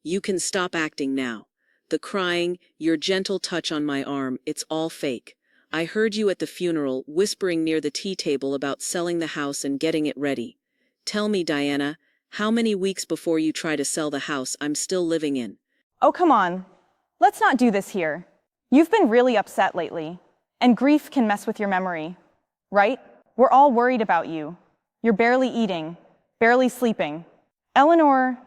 You can stop acting now. The crying, your gentle touch on my arm, it's all fake. I heard you at the funeral, whispering near the tea table about selling the house and getting it ready. Tell me, Diana, how many weeks before you try to sell the house I'm still living in? Oh, come on. Let's not do this here. You've been really upset lately, and grief can mess with your memory, right? We're all worried about you. You're barely eating, barely sleeping. Eleanor,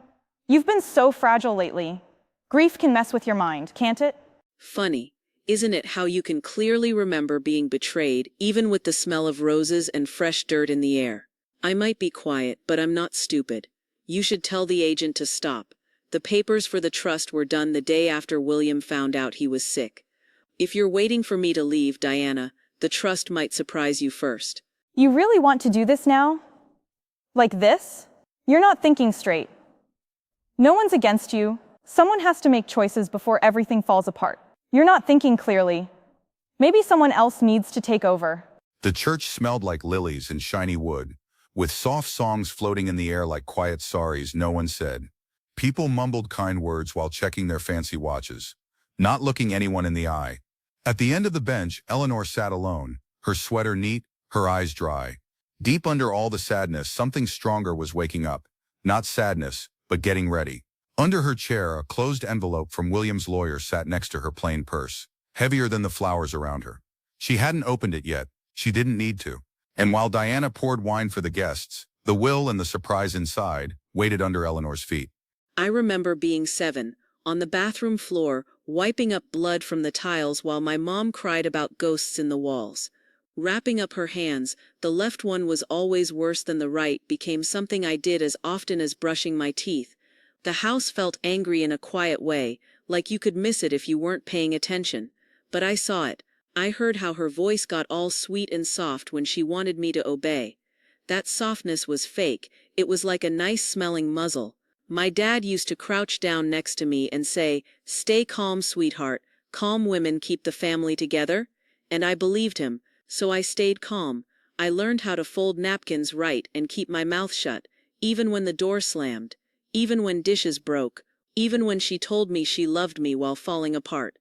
you've been so fragile lately. Grief can mess with your mind, can't it? Funny, isn't it how you can clearly remember being betrayed, even with the smell of roses and fresh dirt in the air? I might be quiet, but I'm not stupid. You should tell the agent to stop. The papers for the trust were done the day after William found out he was sick. If you're waiting for me to leave, Diana, the trust might surprise you first. You really want to do this now? Like this? You're not thinking straight. No one's against you. Someone has to make choices before everything falls apart. You're not thinking clearly. Maybe someone else needs to take over. The church smelled like lilies and shiny wood, with soft songs floating in the air like quiet sorries no one said. People mumbled kind words while checking their fancy watches, not looking anyone in the eye. At the end of the bench, Eleanor sat alone, her sweater neat, her eyes dry. Deep under all the sadness, something stronger was waking up. Not sadness, but getting ready. Under her chair, a closed envelope from William's lawyer sat next to her plain purse, heavier than the flowers around her. She hadn't opened it yet. She didn't need to. And while Diana poured wine for the guests, the will and the surprise inside waited under Eleanor's feet. I remember being 7, on the bathroom floor, wiping up blood from the tiles while my mom cried about ghosts in the walls. Wrapping up her hands, the left one was always worse than the right, became something I did as often as brushing my teeth. The house felt angry in a quiet way, like you could miss it if you weren't paying attention. But I saw it. I heard how her voice got all sweet and soft when she wanted me to obey. That softness was fake. It was like a nice-smelling muzzle. My dad used to crouch down next to me and say, "Stay calm, sweetheart. Calm women keep the family together." And I believed him, so I stayed calm. I learned how to fold napkins right and keep my mouth shut, even when the door slammed, even when dishes broke, even when she told me she loved me while falling apart.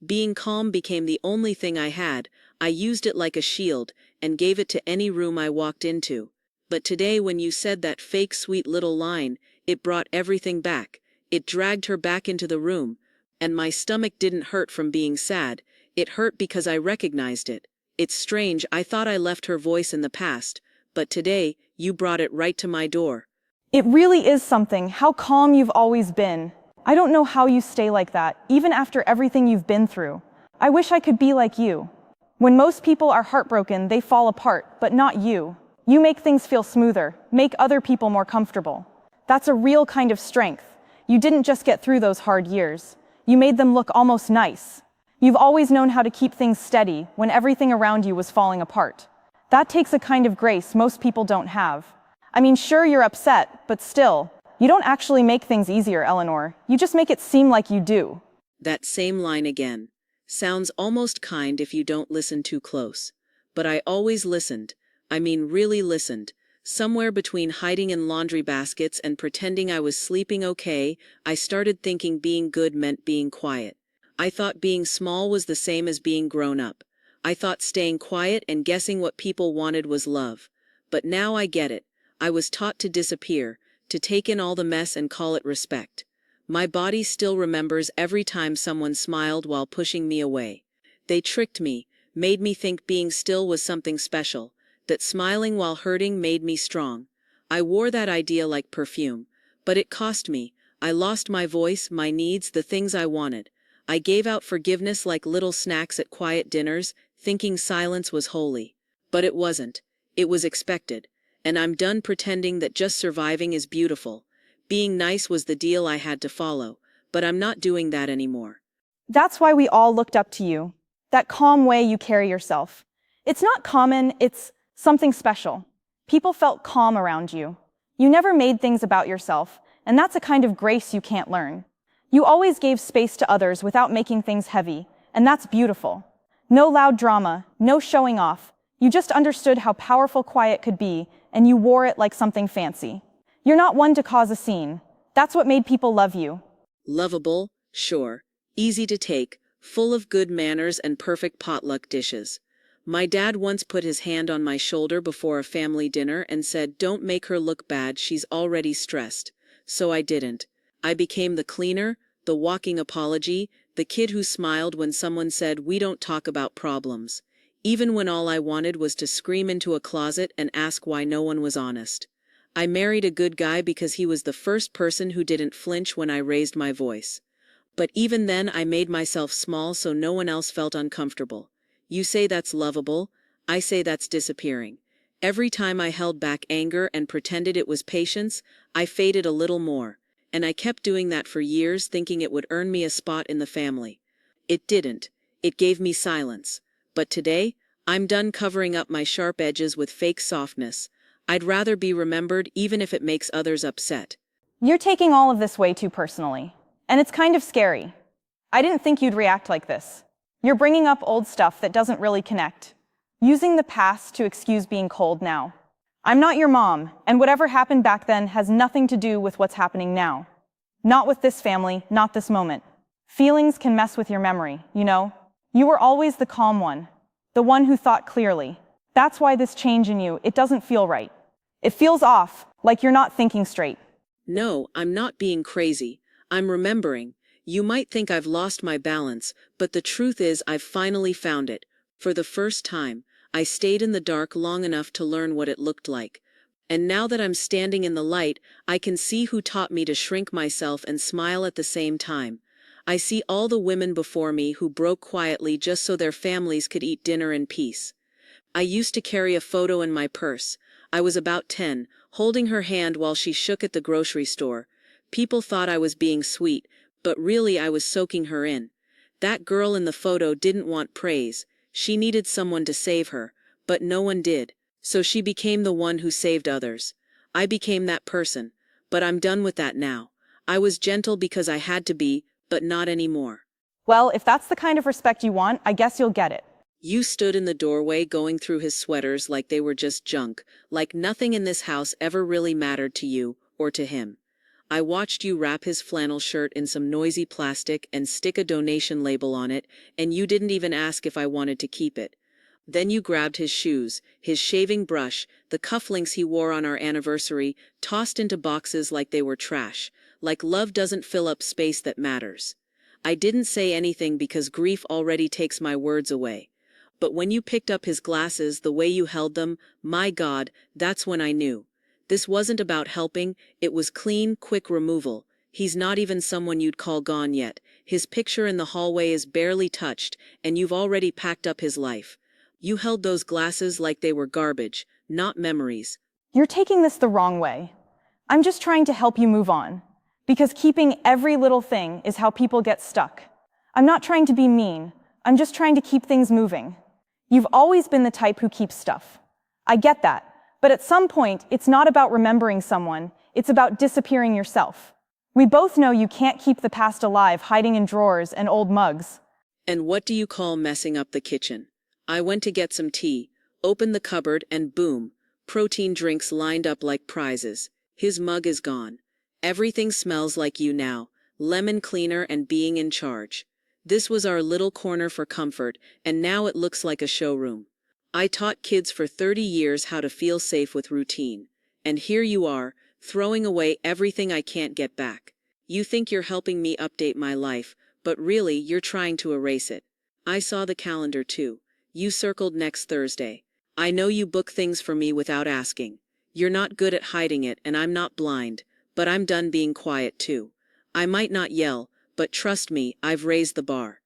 Being calm became the only thing I had. I used it like a shield and gave it to any room I walked into. But today, when you said that fake sweet little line, it brought everything back. It dragged her back into the room, and my stomach didn't hurt from being sad. It hurt because I recognized it. It's strange, I thought I left her voice in the past, but today, you brought it right to my door. It really is something, how calm you've always been. I don't know how you stay like that, even after everything you've been through. I wish I could be like you. When most people are heartbroken, they fall apart, but not you. You make things feel smoother, make other people more comfortable. That's a real kind of strength. You didn't just get through those hard years. You made them look almost nice. You've always known how to keep things steady when everything around you was falling apart. That takes a kind of grace most people don't have. I mean, sure, you're upset, but still, you don't actually make things easier, Eleanor. You just make it seem like you do. That same line again. Sounds almost kind if you don't listen too close. But I always listened. I mean, really listened. Somewhere between hiding in laundry baskets and pretending I was sleeping okay, I started thinking being good meant being quiet. I thought being small was the same as being grown up. I thought staying quiet and guessing what people wanted was love. But now I get it. I was taught to disappear, to take in all the mess and call it respect. My body still remembers every time someone smiled while pushing me away. They tricked me, made me think being still was something special, that smiling while hurting made me strong. I wore that idea like perfume, but it cost me. I lost my voice, my needs, the things I wanted. I gave out forgiveness like little snacks at quiet dinners, thinking silence was holy. But it wasn't. It was expected. And I'm done pretending that just surviving is beautiful. Being nice was the deal I had to follow, but I'm not doing that anymore. That's why we all looked up to you. That calm way you carry yourself. It's not common, it's something special. People felt calm around you. You never made things about yourself, and that's a kind of grace you can't learn. You always gave space to others without making things heavy, and that's beautiful. No loud drama, no showing off. You just understood how powerful quiet could be, and you wore it like something fancy. You're not one to cause a scene. That's what made people love you. Lovable, sure, easy to take, full of good manners and perfect potluck dishes. My dad once put his hand on my shoulder before a family dinner and said, "Don't make her look bad, she's already stressed." So I didn't. I became the cleaner, the walking apology, the kid who smiled when someone said, "We don't talk about problems." Even when all I wanted was to scream into a closet and ask why no one was honest. I married a good guy because he was the first person who didn't flinch when I raised my voice. But even then I made myself small so no one else felt uncomfortable. You say that's lovable, I say that's disappearing. Every time I held back anger and pretended it was patience, I faded a little more, and I kept doing that for years thinking it would earn me a spot in the family. It didn't. It gave me silence. But today, I'm done covering up my sharp edges with fake softness. I'd rather be remembered even if it makes others upset. You're taking all of this way too personally, and it's kind of scary. I didn't think you'd react like this. You're bringing up old stuff that doesn't really connect, using the past to excuse being cold now. I'm not your mom, and whatever happened back then has nothing to do with what's happening now. Not with this family, not this moment. Feelings can mess with your memory, you know? You were always the calm one, the one who thought clearly. That's why this change in you, it doesn't feel right. It feels off, like you're not thinking straight. No, I'm not being crazy. I'm remembering. You might think I've lost my balance, but the truth is I've finally found it. For the first time, I stayed in the dark long enough to learn what it looked like. And now that I'm standing in the light, I can see who taught me to shrink myself and smile at the same time. I see all the women before me who broke quietly just so their families could eat dinner in peace. I used to carry a photo in my purse. I was about 10, holding her hand while she shook at the grocery store. People thought I was being sweet, but really I was soaking her in. That girl in the photo didn't want praise. She needed someone to save her, but no one did. So she became the one who saved others. I became that person, but I'm done with that now. I was gentle because I had to be, but not anymore. Well, if that's the kind of respect you want, I guess you'll get it. You stood in the doorway going through his sweaters like they were just junk, like nothing in this house ever really mattered to you, or to him. I watched you wrap his flannel shirt in some noisy plastic and stick a donation label on it, and you didn't even ask if I wanted to keep it. Then you grabbed his shoes, his shaving brush, the cufflinks he wore on our anniversary, tossed into boxes like they were trash, like love doesn't fill up space that matters. I didn't say anything because grief already takes my words away. But when you picked up his glasses, the way you held them, my God, that's when I knew. This wasn't about helping, it was clean, quick removal. He's not even someone you'd call gone yet. His picture in the hallway is barely touched, and you've already packed up his life. You held those glasses like they were garbage, not memories. You're taking this the wrong way. I'm just trying to help you move on. Because keeping every little thing is how people get stuck. I'm not trying to be mean. I'm just trying to keep things moving. You've always been the type who keeps stuff. I get that. But at some point, it's not about remembering someone, it's about disappearing yourself. We both know you can't keep the past alive hiding in drawers and old mugs. And what do you call messing up the kitchen? I went to get some tea, opened the cupboard, and boom, protein drinks lined up like prizes. His mug is gone. Everything smells like you now, lemon cleaner and being in charge. This was our little corner for comfort, and now it looks like a showroom. I taught kids for 30 years how to feel safe with routine. And here you are, throwing away everything I can't get back. You think you're helping me update my life, but really you're trying to erase it. I saw the calendar too. You circled next Thursday. I know you book things for me without asking. You're not good at hiding it, and I'm not blind, but I'm done being quiet too. I might not yell, but trust me, I've raised the bar.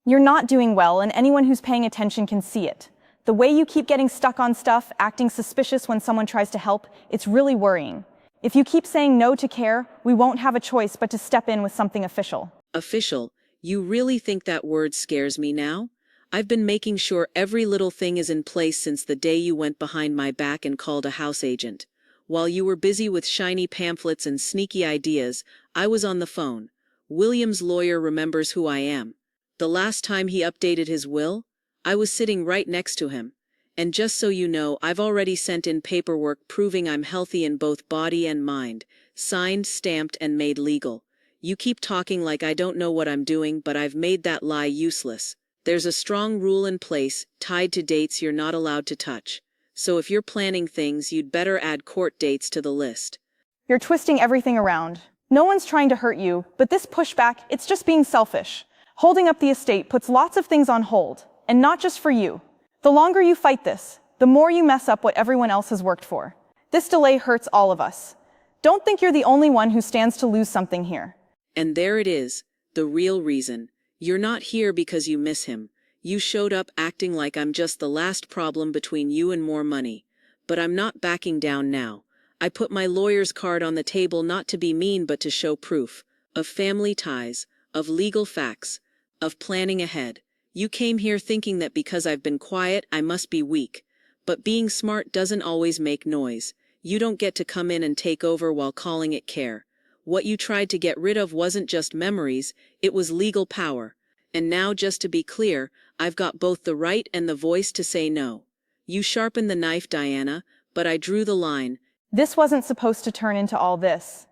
You're not doing well, and anyone who's paying attention can see it. The way you keep getting stuck on stuff, acting suspicious when someone tries to help, it's really worrying. If you keep saying no to care, we won't have a choice but to step in with something official. Official? You really think that word scares me now? I've been making sure every little thing is in place since the day you went behind my back and called a house agent. While you were busy with shiny pamphlets and sneaky ideas, I was on the phone. William's lawyer remembers who I am. The last time he updated his will, I was sitting right next to him. And just so you know, I've already sent in paperwork proving I'm healthy in both body and mind, signed, stamped, and made legal. You keep talking like I don't know what I'm doing, but I've made that lie useless. There's a strong rule in place, tied to dates you're not allowed to touch. So if you're planning things, you'd better add court dates to the list. You're twisting everything around. No one's trying to hurt you, but this pushback, it's just being selfish. Holding up the estate puts lots of things on hold, and not just for you. The longer you fight this, the more you mess up what everyone else has worked for. This delay hurts all of us. Don't think you're the only one who stands to lose something here. And there it is, the real reason. You're not here because you miss him. You showed up acting like I'm just the last problem between you and more money. But I'm not backing down now. I put my lawyer's card on the table not to be mean but to show proof. Of family ties, of legal facts, of planning ahead. You came here thinking that because I've been quiet, I must be weak. But being smart doesn't always make noise. You don't get to come in and take over while calling it care. What you tried to get rid of wasn't just memories, it was legal power. And now, just to be clear, I've got both the right and the voice to say no. You sharpened the knife, Diana, but I drew the line. This wasn't supposed to turn into all this.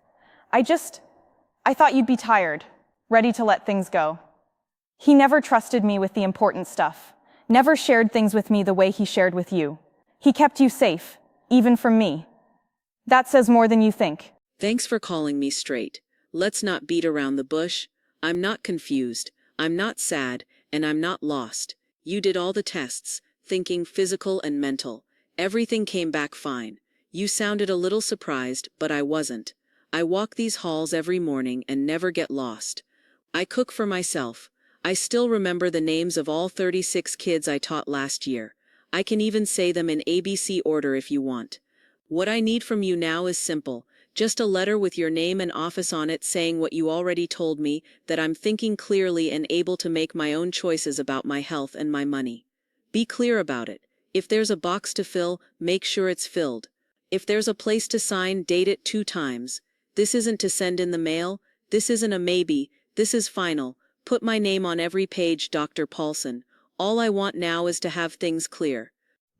I thought you'd be tired, ready to let things go. He never trusted me with the important stuff, never shared things with me the way he shared with you. He kept you safe, even from me. That says more than you think. Thanks for calling me straight. Let's not beat around the bush. I'm not confused, I'm not sad, and I'm not lost. You did all the tests, thinking, physical and mental. Everything came back fine. You sounded a little surprised, but I wasn't. I walk these halls every morning and never get lost. I cook for myself. I still remember the names of all 36 kids I taught last year. I can even say them in ABC order if you want. What I need from you now is simple. Just a letter with your name and office on it saying what you already told me, that I'm thinking clearly and able to make my own choices about my health and my money. Be clear about it. If there's a box to fill, make sure it's filled. If there's a place to sign, date it 2 times. This isn't to send in the mail. This isn't a maybe. This is final. Put my name on every page, Dr. Paulson. All I want now is to have things clear.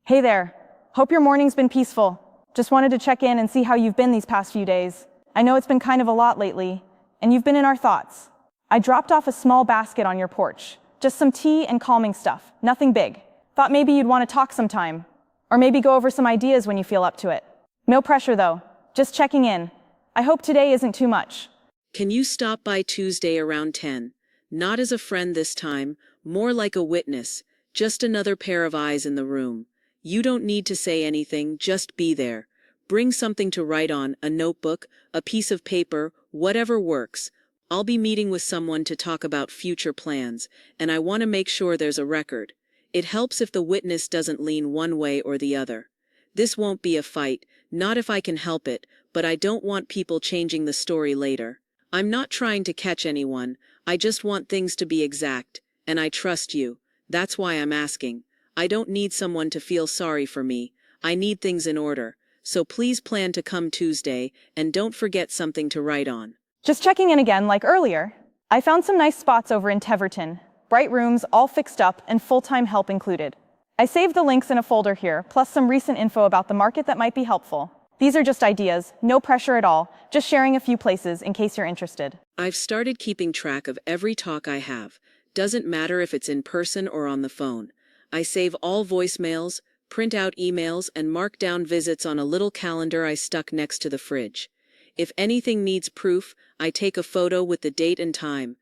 Hey there. Hope your morning's been peaceful. Just wanted to check in and see how you've been these past few days. I know it's been kind of a lot lately, and you've been in our thoughts. I dropped off a small basket on your porch. Just some tea and calming stuff. Nothing big. Thought maybe you'd want to talk sometime. Or maybe go over some ideas when you feel up to it. No pressure though. Just checking in. I hope today isn't too much. Can you stop by Tuesday around 10? Not as a friend this time, more like a witness. Just another pair of eyes in the room. You don't need to say anything, just be there. Bring something to write on, a notebook, a piece of paper, whatever works. I'll be meeting with someone to talk about future plans, and I want to make sure there's a record. It helps if the witness doesn't lean one way or the other. This won't be a fight, not if I can help it, but I don't want people changing the story later. I'm not trying to catch anyone, I just want things to be exact, and I trust you. That's why I'm asking. I don't need someone to feel sorry for me. I need things in order. So please plan to come Tuesday, and don't forget something to write on. Just checking in again like earlier. I found some nice spots over in Teverton. Bright rooms, all fixed up, and full-time help included. I saved the links in a folder here, plus some recent info about the market that might be helpful. These are just ideas, no pressure at all, just sharing a few places in case you're interested. I've started keeping track of every talk I have. Doesn't matter if it's in person or on the phone. I save all voicemails, print out emails, and mark down visits on a little calendar I stuck next to the fridge. If anything needs proof, I take a photo with the date and time.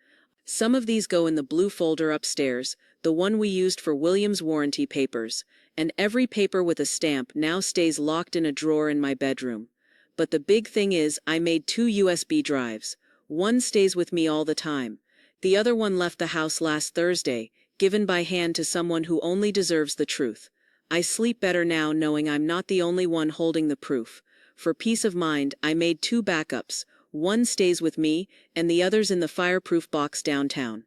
Some of these go in the blue folder upstairs, the one we used for William's warranty papers, and every paper with a stamp now stays locked in a drawer in my bedroom. But the big thing is, I made 2 USB drives. One stays with me all the time. The other one left the house last Thursday, given by hand to someone who only deserves the truth. I sleep better now knowing I'm not the only one holding the proof. For peace of mind, I made 2 backups. One stays with me, and the other's in the fireproof box downtown.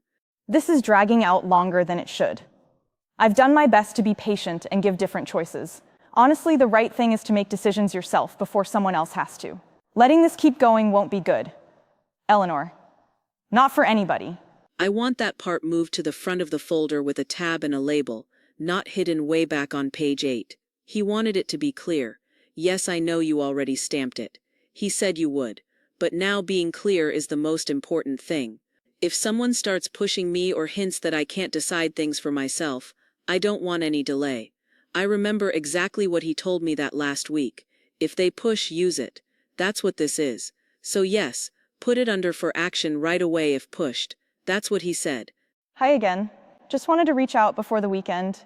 This is dragging out longer than it should. I've done my best to be patient and give different choices. Honestly, the right thing is to make decisions yourself before someone else has to. Letting this keep going won't be good. Eleanor. Not for anybody. I want that part moved to the front of the folder with a tab and a label, not hidden way back on page 8. He wanted it to be clear. Yes, I know you already stamped it. He said you would. but now being clear is the most important thing. If someone starts pushing me or hints that I can't decide things for myself, I don't want any delay. I remember exactly what he told me that last week. If they push, use it. That's what this is. So yes, put it under for action right away if pushed. That's what he said. Hi again. Just wanted to reach out before the weekend.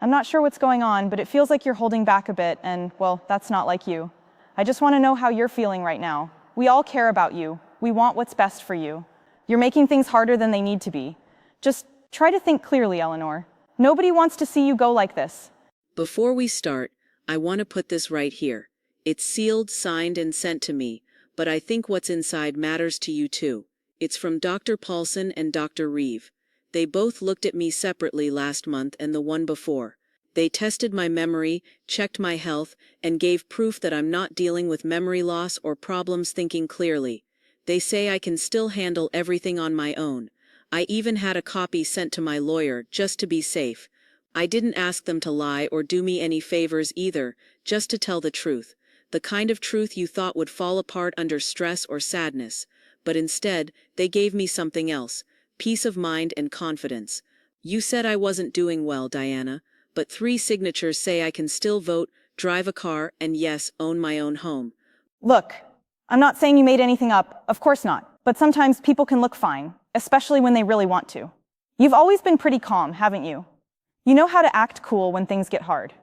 I'm not sure what's going on, but it feels like you're holding back a bit, and, well, that's not like you. I just want to know how you're feeling right now. We all care about you. We want what's best for you. You're making things harder than they need to be. Just try to think clearly, Eleanor. Nobody wants to see you go like this. Before we start, I want to put this right here. It's sealed, signed, and sent to me, but I think what's inside matters to you too. It's from Dr. Paulson and Dr. Reeve. They both looked at me separately last month and the one before. They tested my memory, checked my health, and gave proof that I'm not dealing with memory loss or problems thinking clearly. They say I can still handle everything on my own. I even had a copy sent to my lawyer just to be safe. I didn't ask them to lie or do me any favors either, just to tell the truth. The kind of truth you thought would fall apart under stress or sadness. But instead, they gave me something else, peace of mind and confidence. You said I wasn't doing well, Diana, but 3 signatures say I can still vote, drive a car, and yes, own my own home. Look, I'm not saying you made anything up, of course not, but sometimes people can look fine, especially when they really want to. You've always been pretty calm, haven't you? You know how to act cool when things get hard.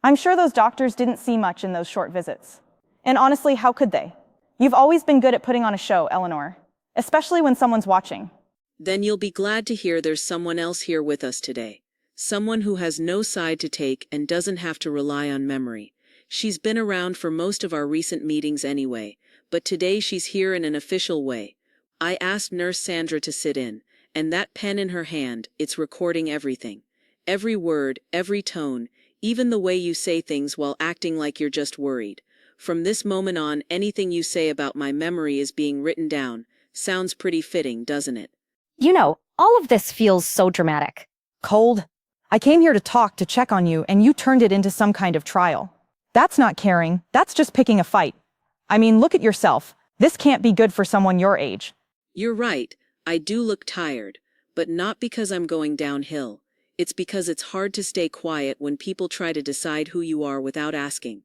I'm sure those doctors didn't see much in those short visits. And honestly, how could they? You've always been good at putting on a show, Eleanor, especially when someone's watching. Then you'll be glad to hear there's someone else here with us today. Someone who has no side to take and doesn't have to rely on memory. She's been around for most of our recent meetings anyway, but today she's here in an official way. I asked Nurse Sandra to sit in, and that pen in her hand, it's recording everything. Every word, every tone, even the way you say things while acting like you're just worried. From this moment on, anything you say about my memory is being written down. Sounds pretty fitting, doesn't it? You know, all of this feels so dramatic. Cold. I came here to talk, to check on you, and you turned it into some kind of trial. That's not caring, that's just picking a fight. I mean, look at yourself. This can't be good for someone your age. You're right, I do look tired, but not because I'm going downhill. It's because it's hard to stay quiet when people try to decide who you are without asking.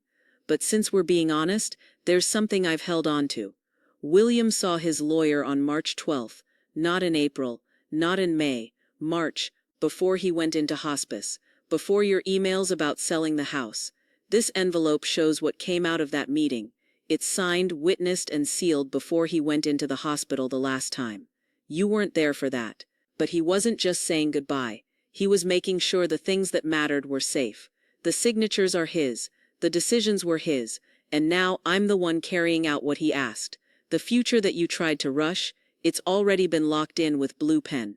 But since we're being honest, there's something I've held on to. William saw his lawyer on March 12th, not in April, not in May, March, before he went into hospice, before your emails about selling the house. This envelope shows what came out of that meeting. It's signed, witnessed, and sealed before he went into the hospital the last time. You weren't there for that. But he wasn't just saying goodbye. He was making sure the things that mattered were safe. The signatures are his, the decisions were his, and now I'm the one carrying out what he asked. The future that you tried to rush, it's already been locked in with blue pen.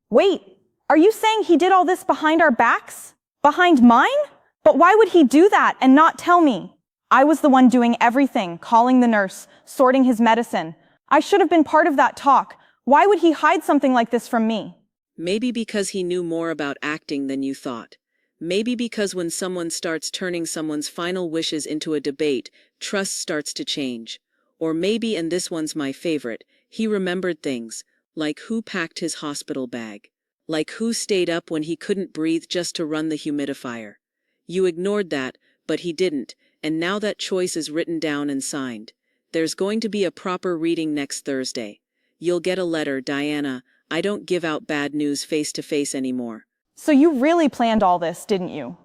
Wait, are you saying he did all this behind our backs? Behind mine? But why would he do that and not tell me? I was the one doing everything, calling the nurse, sorting his medicine. I should have been part of that talk. Why would he hide something like this from me? Maybe because he knew more about acting than you thought. Maybe because when someone starts turning someone's final wishes into a debate, trust starts to change. Or maybe, and this one's my favorite, he remembered things, like who packed his hospital bag. Like who stayed up when he couldn't breathe just to run the humidifier. You ignored that, but he didn't, and now that choice is written down and signed. There's going to be a proper reading next Thursday. You'll get a letter, Diana. I don't give out bad news face to face anymore. So you really planned all this, didn't you?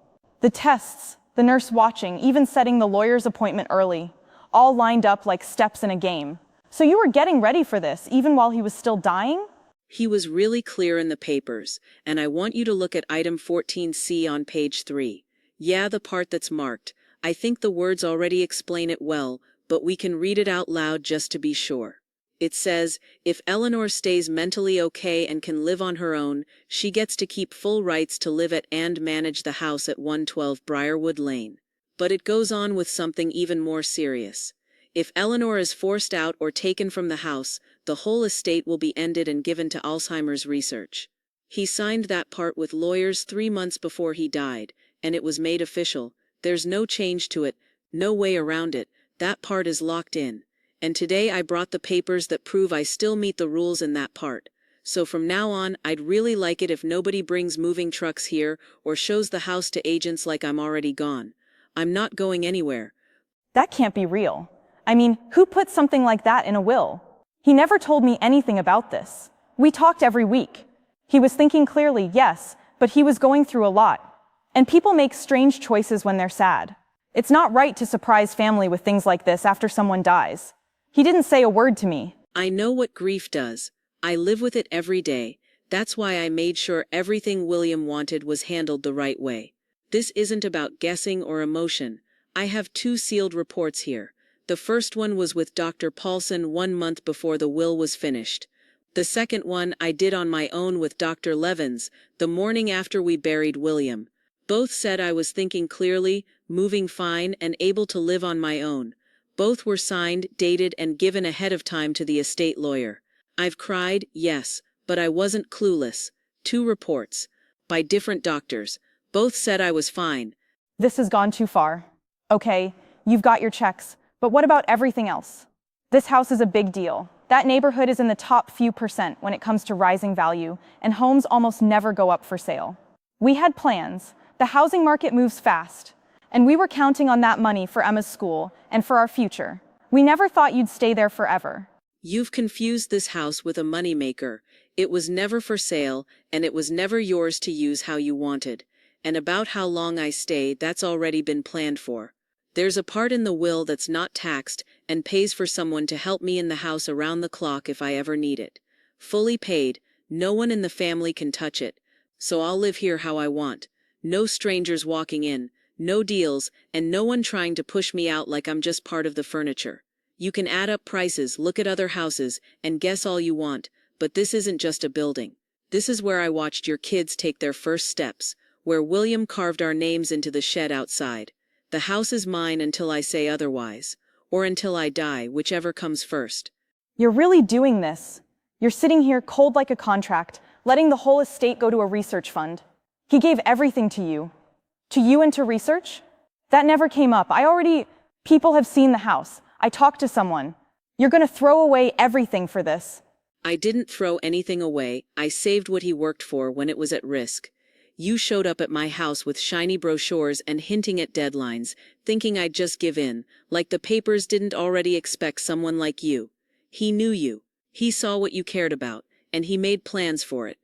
The tests, the nurse watching, even setting the lawyer's appointment early, all lined up like steps in a game. So you were getting ready for this, even while he was still dying? He was really clear in the papers, and I want you to look at item 14C on page 3. Yeah, the part that's marked. I think the words already explain it well, but we can read it out loud just to be sure. It says, if Eleanor stays mentally okay and can live on her own, she gets to keep full rights to live at and manage the house at 112 Briarwood Lane. But it goes on with something even more serious. If Eleanor is forced out or taken from the house, the whole estate will be ended and given to Alzheimer's research. He signed that part with lawyers 3 months before he died, and it was made official. There's no change to it, no way around it. That part is locked in. and today I brought the papers that prove I still meet the rules in that part. So from now on, I'd really like it if nobody brings moving trucks here or shows the house to agents like I'm already gone. I'm not going anywhere. That can't be real. I mean, who put something like that in a will? He never told me anything about this. We talked every week. He was thinking clearly, yes, but he was going through a lot. And people make strange choices when they're sad. It's not right to surprise family with things like this after someone dies. He didn't say a word to me. I know what grief does. I live with it every day. That's why I made sure everything William wanted was handled the right way. This isn't about guessing or emotion. I have 2 sealed reports here. The first one was with Dr. Paulson 1 month before the will was finished. The second one I did on my own with Dr. Levins, the morning after we buried William. Both said I was thinking clearly, moving fine, and able to live on my own. Both were signed, dated, and given ahead of time to the estate lawyer. I've cried, yes, but I wasn't clueless. 2 reports. By different doctors. Both said I was fine. This has gone too far. Okay, you've got your checks, but what about everything else? This house is a big deal. That neighborhood is in the top few % when it comes to rising value, and homes almost never go up for sale. We had plans. The housing market moves fast, and we were counting on that money for Emma's school and for our future. We never thought you'd stay there forever. You've confused this house with a moneymaker. It was never for sale, and it was never yours to use how you wanted. And about how long I stay, that's already been planned for. There's a part in the will that's not taxed and pays for someone to help me in the house around the clock if I ever need it. Fully paid, no one in the family can touch it. So I'll live here how I want. No strangers walking in, no deals, and no one trying to push me out like I'm just part of the furniture. You can add up prices, look at other houses, and guess all you want, but this isn't just a building. This is where I watched your kids take their first steps, where William carved our names into the shed outside. The house is mine until I say otherwise, or until I die, whichever comes first. You're really doing this. You're sitting here cold like a contract, letting the whole estate go to a research fund. He gave everything to you. To you and to research? That never came up. People have seen the house. I talked to someone. You're gonna throw away everything for this. I didn't throw anything away. I saved what he worked for when it was at risk. You showed up at my house with shiny brochures and hinting at deadlines, thinking I'd just give in, like the papers didn't already expect someone like you. He knew you. He saw what you cared about, and he made plans for it.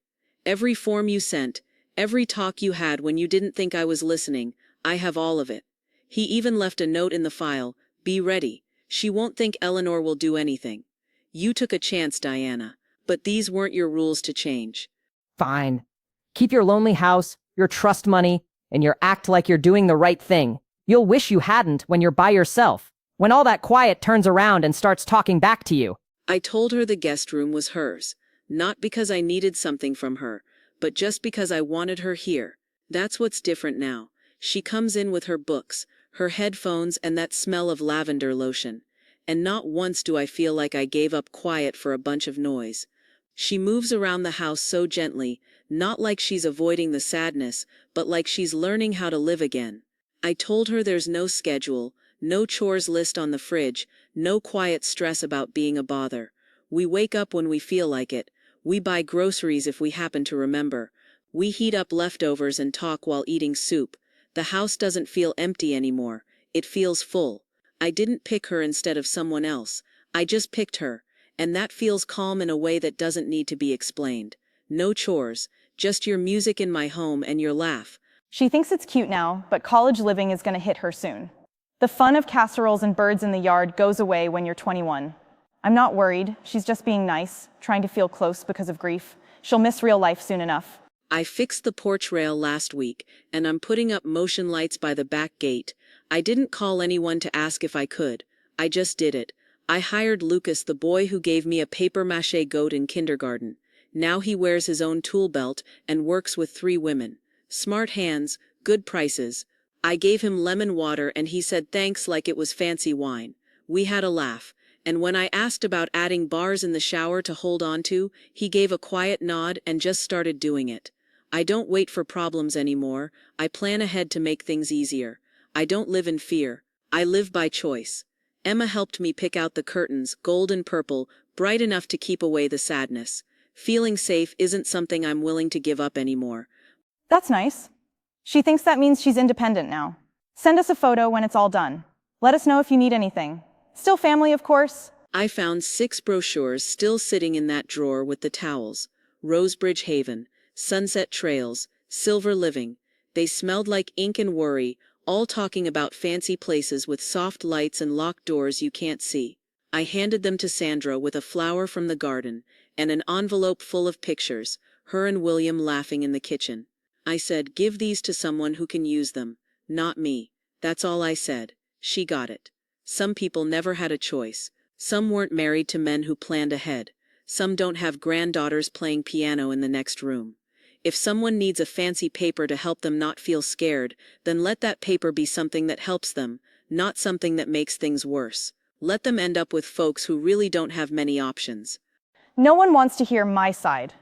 Every form you sent, every talk you had when you didn't think I was listening, I have all of it. He even left a note in the file, "Be ready. She won't think Eleanor will do anything." You took a chance, Diana, but these weren't your rules to change. Fine. Keep your lonely house, your trust money, and your act like you're doing the right thing. You'll wish you hadn't when you're by yourself, when all that quiet turns around and starts talking back to you. I told her the guest room was hers, not because I needed something from her, but just because I wanted her here. That's what's different now. She comes in with her books, her headphones, and that smell of lavender lotion. And not once do I feel like I gave up quiet for a bunch of noise. She moves around the house so gently, not like she's avoiding the sadness, but like she's learning how to live again. I told her there's no schedule, no chores list on the fridge, no quiet stress about being a bother. We wake up when we feel like it. We buy groceries if we happen to remember. We heat up leftovers and talk while eating soup. The house doesn't feel empty anymore. It feels full. I didn't pick her instead of someone else. I just picked her. And that feels calm in a way that doesn't need to be explained. No chores, just your music in my home and your laugh. She thinks it's cute now, but college living is gonna hit her soon. The fun of casseroles and birds in the yard goes away when you're 21. I'm not worried. She's just being nice, trying to feel close because of grief. She'll miss real life soon enough. I fixed the porch rail last week, and I'm putting up motion lights by the back gate. I didn't call anyone to ask if I could. I just did it. I hired Lucas, the boy who gave me a papier-mâché goat in kindergarten. Now he wears his own tool belt and works with 3 women. Smart hands, good prices. I gave him lemon water and he said thanks like it was fancy wine. We had a laugh. And when I asked about adding bars in the shower to hold on to, he gave a quiet nod and just started doing it. I don't wait for problems anymore. I plan ahead to make things easier. I don't live in fear. I live by choice. Emma helped me pick out the curtains, gold and purple, bright enough to keep away the sadness. Feeling safe isn't something I'm willing to give up anymore. That's nice. She thinks that means she's independent now. Send us a photo when it's all done. Let us know if you need anything. Still family, of course. I found 6 brochures still sitting in that drawer with the towels. Rosebridge Haven, Sunset Trails, Silver Living. They smelled like ink and worry, all talking about fancy places with soft lights and locked doors you can't see. I handed them to Sandra with a flower from the garden and an envelope full of pictures, her and William laughing in the kitchen. I said, give these to someone who can use them, not me. That's all I said. She got it. Some people never had a choice. Some weren't married to men who planned ahead. Some don't have granddaughters playing piano in the next room. If someone needs a fancy paper to help them not feel scared, then let that paper be something that helps them, not something that makes things worse. Let them end up with folks who really don't have many options. No one wants to hear my side.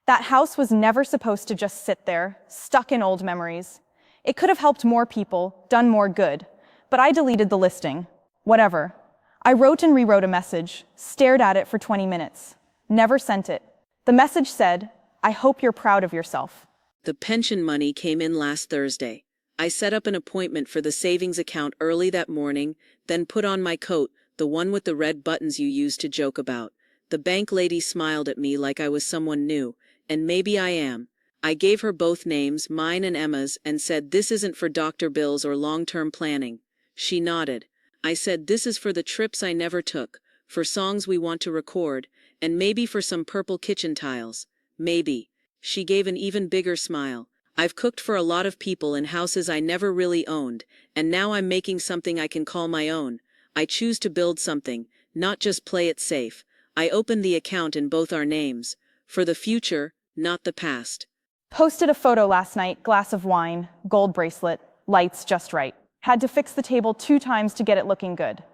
That house was never supposed to just sit there, stuck in old memories. It could have helped more people, done more good. But I deleted the listing. Whatever. I wrote and rewrote a message, stared at it for 20 minutes. Never sent it. The message said, I hope you're proud of yourself. The pension money came in last Thursday. I set up an appointment for the savings account early that morning, then put on my coat, the one with the red buttons you used to joke about. The bank lady smiled at me like I was someone new, and maybe I am. I gave her both names, mine and Emma's, and said this isn't for doctor bills or long-term planning. She nodded. I said this is for the trips I never took, for songs we want to record, and maybe for some purple kitchen tiles. Maybe. She gave an even bigger smile. I've cooked for a lot of people in houses I never really owned, and now I'm making something I can call my own. I choose to build something, not just play it safe. I opened the account in both our names. For the future, not the past. Posted a photo last night, glass of wine, gold bracelet, lights just right. Had to fix the table 2 times to get it looking good.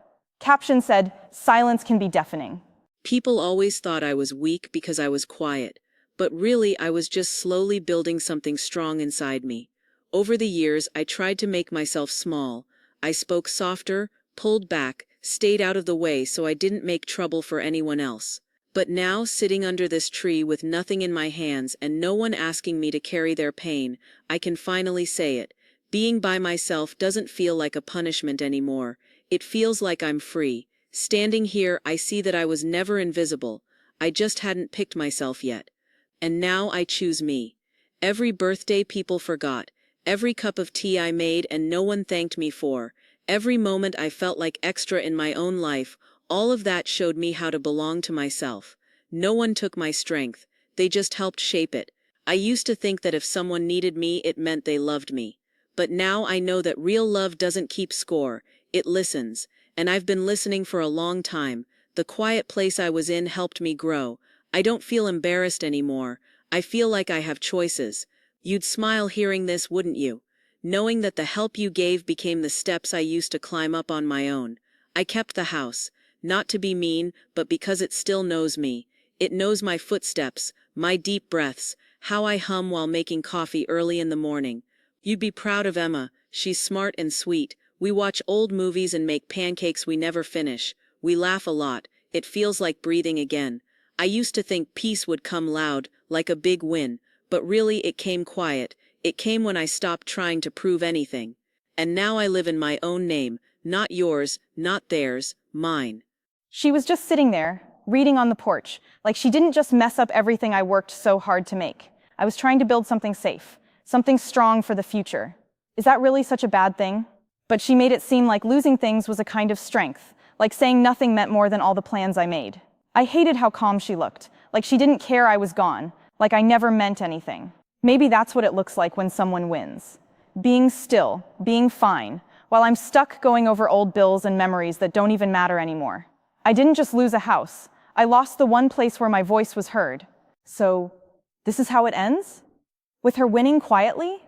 Caption said, silence can be deafening. People always thought I was weak because I was quiet. But really, I was just slowly building something strong inside me. Over the years, I tried to make myself small. I spoke softer, pulled back, stayed out of the way so I didn't make trouble for anyone else. But now, sitting under this tree with nothing in my hands and no one asking me to carry their pain, I can finally say it. Being by myself doesn't feel like a punishment anymore. It feels like I'm free. Standing here, I see that I was never invisible. I just hadn't picked myself yet. And now I choose me. Every birthday people forgot, every cup of tea I made and no one thanked me for, every moment I felt like extra in my own life, all of that showed me how to belong to myself. No one took my strength, they just helped shape it. I used to think that if someone needed me, it meant they loved me. But now I know that real love doesn't keep score, it listens. And I've been listening for a long time. The quiet place I was in helped me grow. I don't feel embarrassed anymore. I feel like I have choices. You'd smile hearing this, wouldn't you? Knowing that the help you gave became the steps I used to climb up on my own. I kept the house, not to be mean, but because it still knows me. It knows my footsteps, my deep breaths, how I hum while making coffee early in the morning. You'd be proud of Emma. She's smart and sweet. We watch old movies and make pancakes we never finish. We laugh a lot. It feels like breathing again. I used to think peace would come loud, like a big win, but really it came quiet. It came when I stopped trying to prove anything. And now I live in my own name, not yours, not theirs, mine. She was just sitting there, reading on the porch, like she didn't just mess up everything I worked so hard to make. I was trying to build something safe, something strong for the future. Is that really such a bad thing? But she made it seem like losing things was a kind of strength, like saying nothing meant more than all the plans I made. I hated how calm she looked, like she didn't care I was gone, like I never meant anything. Maybe that's what it looks like when someone wins. Being still, being fine, while I'm stuck going over old bills and memories that don't even matter anymore. I didn't just lose a house, I lost the one place where my voice was heard. So, this is how it ends? With her winning quietly?